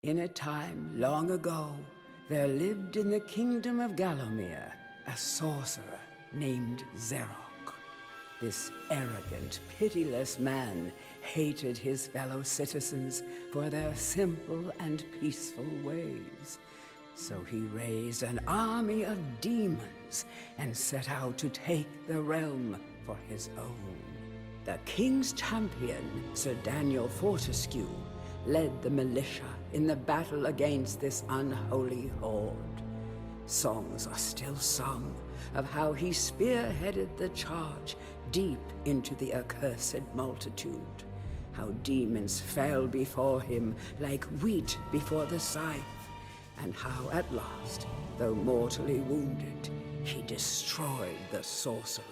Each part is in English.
In a time long ago, there lived in the kingdom of Gallowmere a sorcerer named Xerok. This arrogant, pitiless man hated his fellow citizens for their simple and peaceful ways. So he raised an army of demons and set out to take the realm for his own. The king's champion, Sir Daniel Fortescue, led the militia in the battle against this unholy horde. Songs are still sung of how he spearheaded the charge deep into the accursed multitude, how demons fell before him like wheat before the scythe, and how at last, though mortally wounded, he destroyed the sorcerer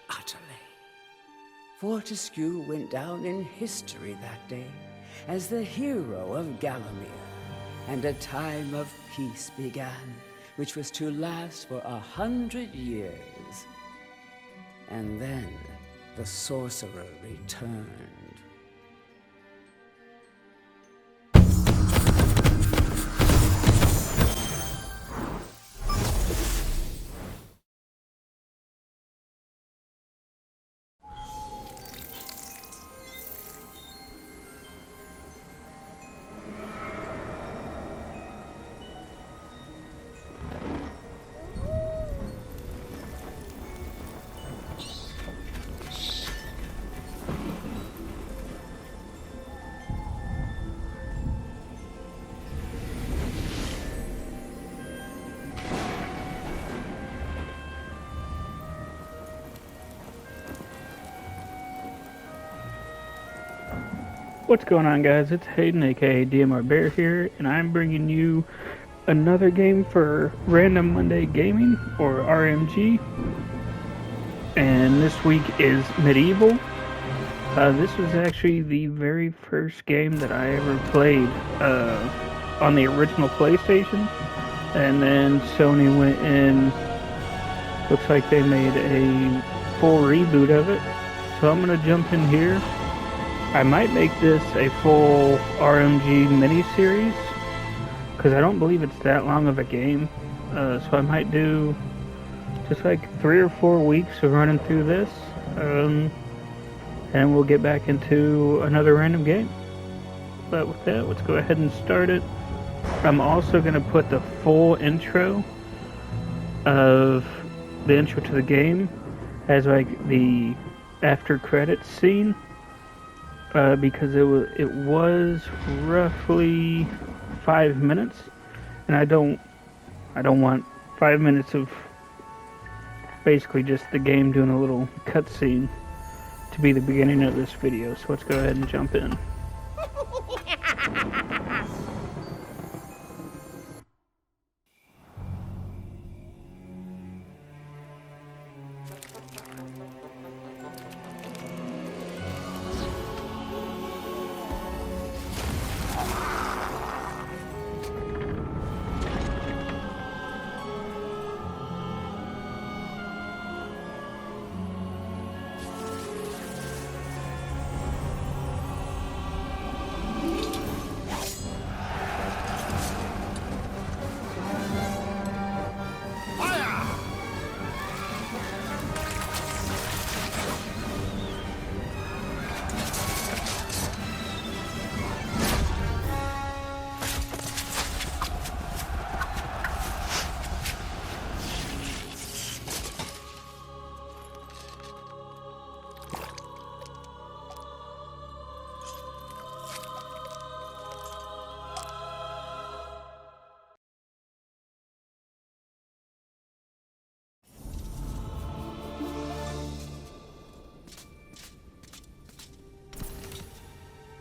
utterly. Fortescue went down in history that day as the hero of Gallowmere, and a time of peace began, which was to last for 100 years. And then the sorcerer returned. What's going on, guys? It's Hayden, aka DMR Bear here, and I'm bringing you another game for Random Monday Gaming, or RMG. And this week is Medieval. This was actually the very first game that I ever played on the original PlayStation, and then Sony went in. Looks like they made a full reboot of it. So I'm gonna jump in here. I might make this a full RMG mini-series, because I don't believe it's that long of a game. So I might do just like 3 or 4 weeks of running through this, and we'll get back into another random game. But with that, let's go ahead and start it. I'm also going to put the full intro of the intro to the game as like the after credits scene. Because it was roughly 5 minutes, and I don't want 5 minutes of basically just the game doing a little cutscene to be the beginning of this video. So let's go ahead and jump in.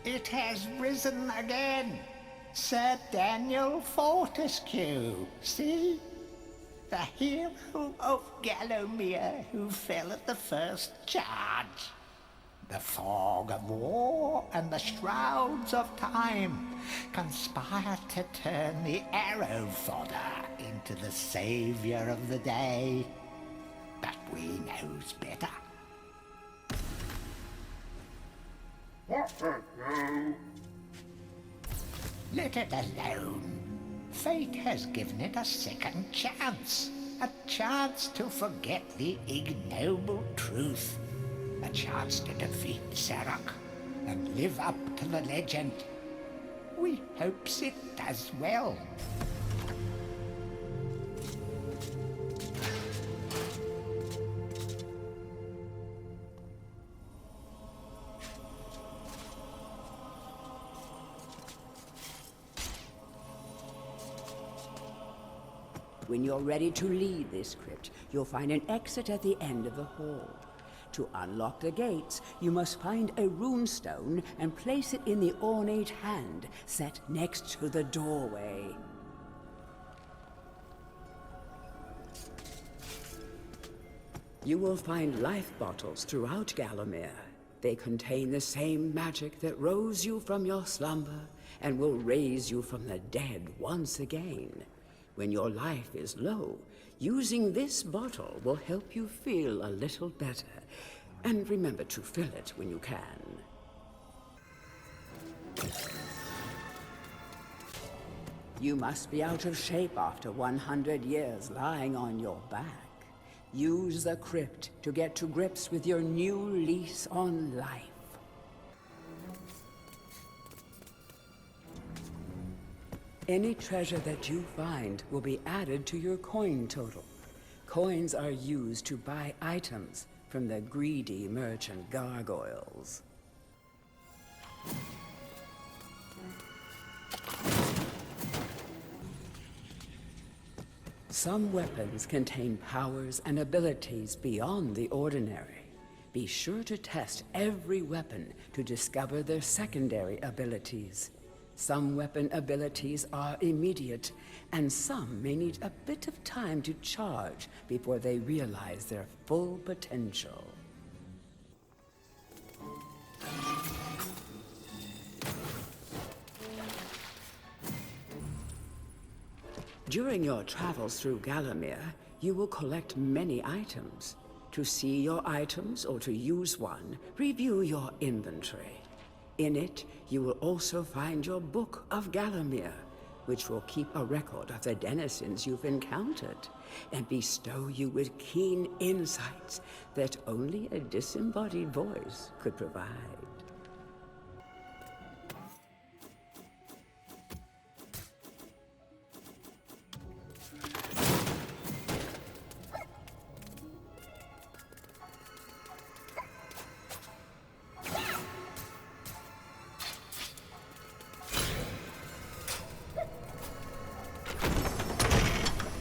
It has risen again. Sir Daniel Fortescue, see? The hero of Gallowmere who fell at the first charge. The fog of war and the shrouds of time conspire to turn the arrow fodder into the saviour of the day. But we knows better. Let it alone. Fate has given it a second chance. A chance to forget the ignoble truth. A chance to defeat Zarok and live up to the legend. We hopes it does well. When you're ready to leave this crypt, you'll find an exit at the end of the hall. To unlock the gates, you must find a runestone and place it in the ornate hand set next to the doorway. You will find life bottles throughout Gallowmere. They contain the same magic that rose you from your slumber and will raise you from the dead once again. When your life is low, using this bottle will help you feel a little better. And remember to fill it when you can. You must be out of shape after 100 years lying on your back. Use the crypt to get to grips with your new lease on life. Any treasure that you find will be added to your coin total. Coins are used to buy items from the greedy merchant gargoyles. Some weapons contain powers and abilities beyond the ordinary. Be sure to test every weapon to discover their secondary abilities. Some weapon abilities are immediate, and some may need a bit of time to charge before they realize their full potential. During your travels through Gallowmere, you will collect many items. To see your items or to use one, review your inventory. In it, you will also find your Book of Gallowmere, which will keep a record of the denizens you've encountered and bestow you with keen insights that only a disembodied voice could provide.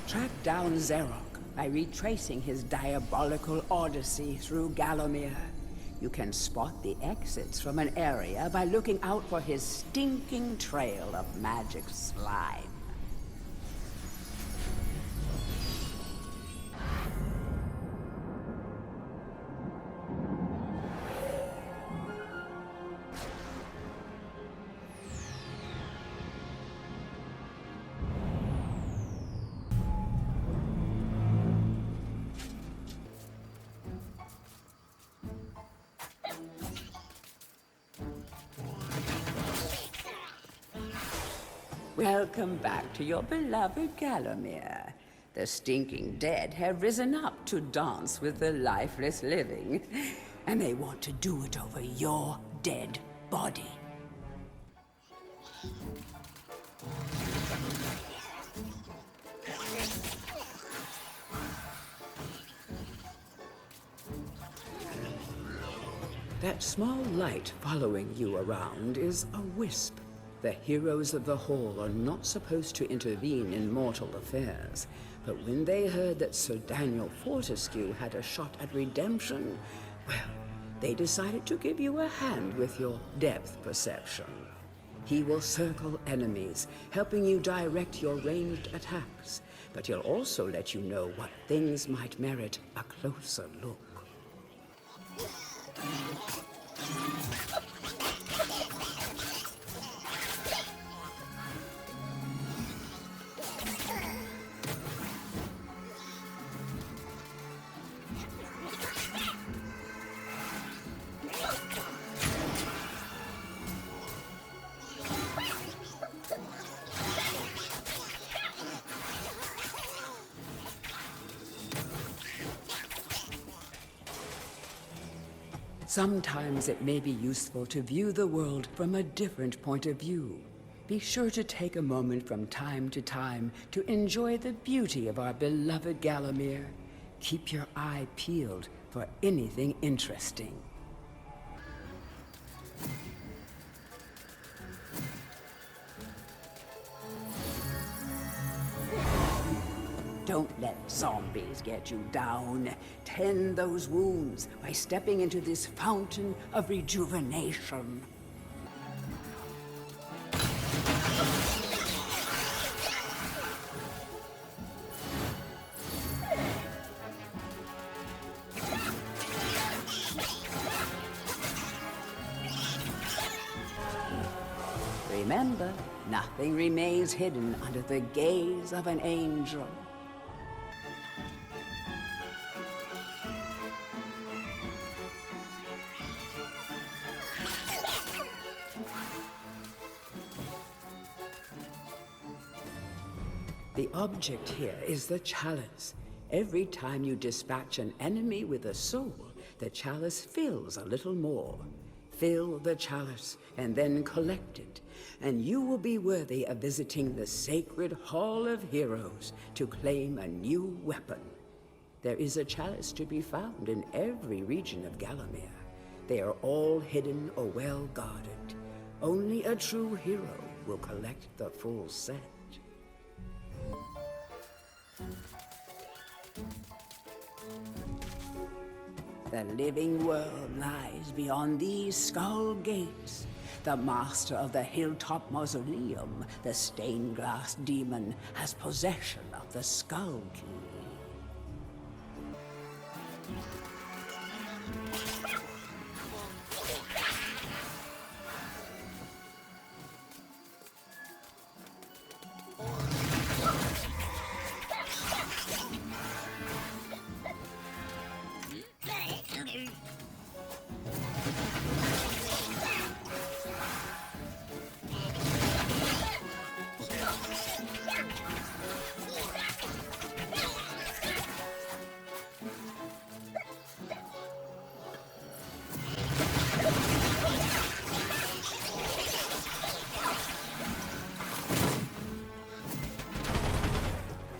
Track down Zarok by retracing his diabolical odyssey through Gallowmere. You can spot the exits from an area by looking out for his stinking trail of magic slime. Welcome back to your beloved Gallowmere. The stinking dead have risen up to dance with the lifeless living, and they want to do it over your dead body. That small light following you around is a wisp. The heroes of the Hall are not supposed to intervene in mortal affairs, but when they heard that Sir Daniel Fortescue had a shot at redemption, well, they decided to give you a hand with your depth perception. He will circle enemies, helping you direct your ranged attacks, but he'll also let you know what things might merit a closer look. Sometimes it may be useful to view the world from a different point of view. Be sure to take a moment from time to time to enjoy the beauty of our beloved Gallowmere. Keep your eye peeled for anything interesting. Don't let zombies get you down. Tend those wounds by stepping into this fountain of rejuvenation. Remember, nothing remains hidden under the gaze of an angel. The object here is the chalice. Every time you dispatch an enemy with a soul, the chalice fills a little more. Fill the chalice and then collect it, and you will be worthy of visiting the sacred Hall of Heroes to claim a new weapon. There is a chalice to be found in every region of Gallowmere. They are all hidden or well guarded. Only a true hero will collect the full set. The living world lies beyond these skull gates. The master of the Hilltop Mausoleum, the stained glass demon, has possession of the skull key.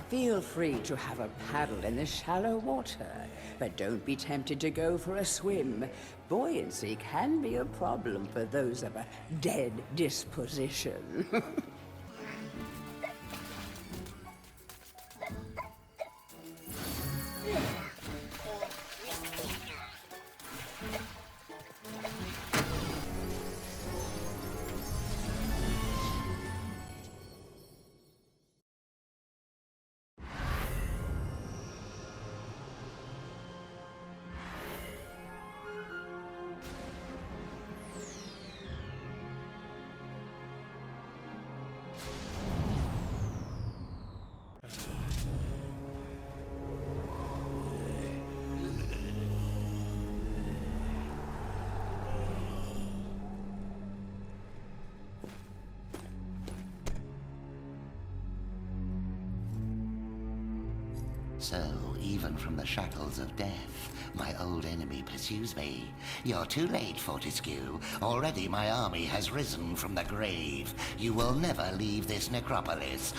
Feel free to have a paddle in the shallow water, but don't be tempted to go for a swim. Buoyancy can be a problem for those of a dead disposition. So, even from the shackles of death, my old enemy pursues me. You're too late, Fortescue. Already my army has risen from the grave. You will never leave this necropolis.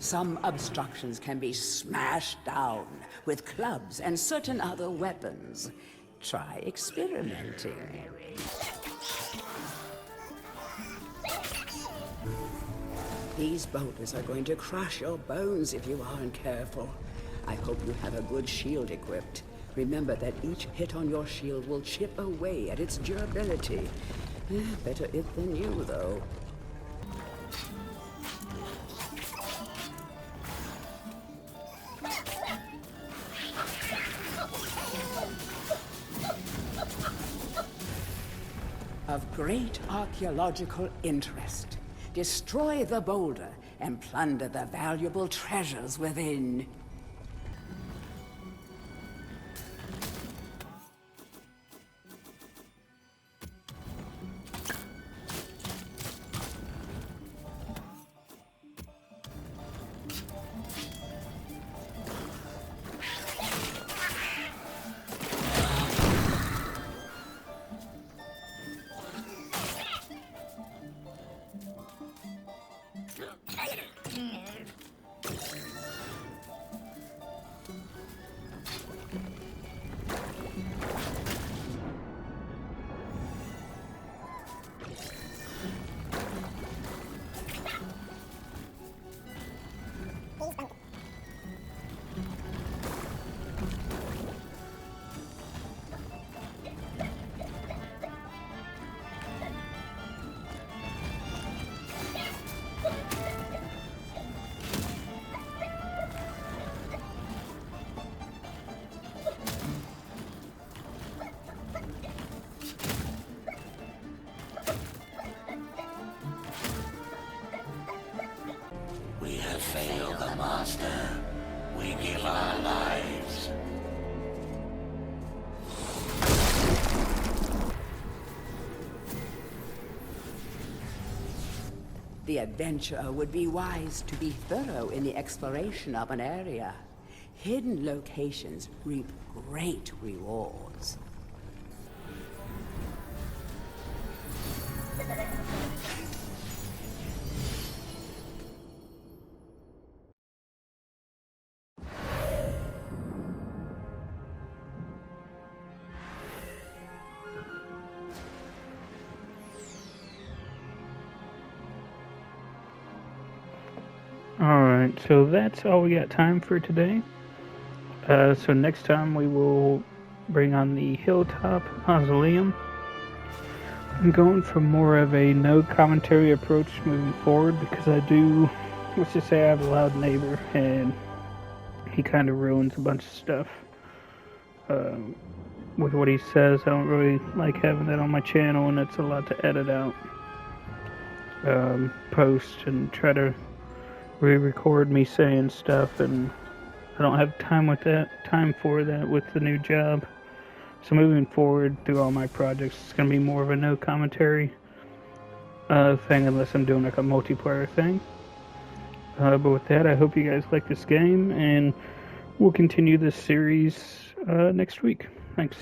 Some obstructions can be smashed down with clubs and certain other weapons. Try experimenting. These boulders are going to crush your bones if you aren't careful. I hope you have a good shield equipped. Remember that each hit on your shield will chip away at its durability. Better it than you, though. Of great archaeological interest. Destroy the boulder and plunder the valuable treasures within. We have failed the Master. We give our lives. The adventurer would be wise to be thorough in the exploration of an area. Hidden locations reap great rewards. Alright, so that's all we got time for today. So next time we will bring on the Hilltop Mausoleum. I'm going for more of a no commentary approach moving forward because let's just say I have a loud neighbor and he kind of ruins a bunch of stuff with what he says. I don't really like having that on my channel, and it's a lot to edit out, post, and try to re-record me saying stuff, and I don't have time for that with the new job. So moving forward through all my projects, it's going to be more of a no commentary thing, unless I'm doing like a multiplayer thing. But with that, I hope you guys like this game, and we'll continue this series next week. Thanks.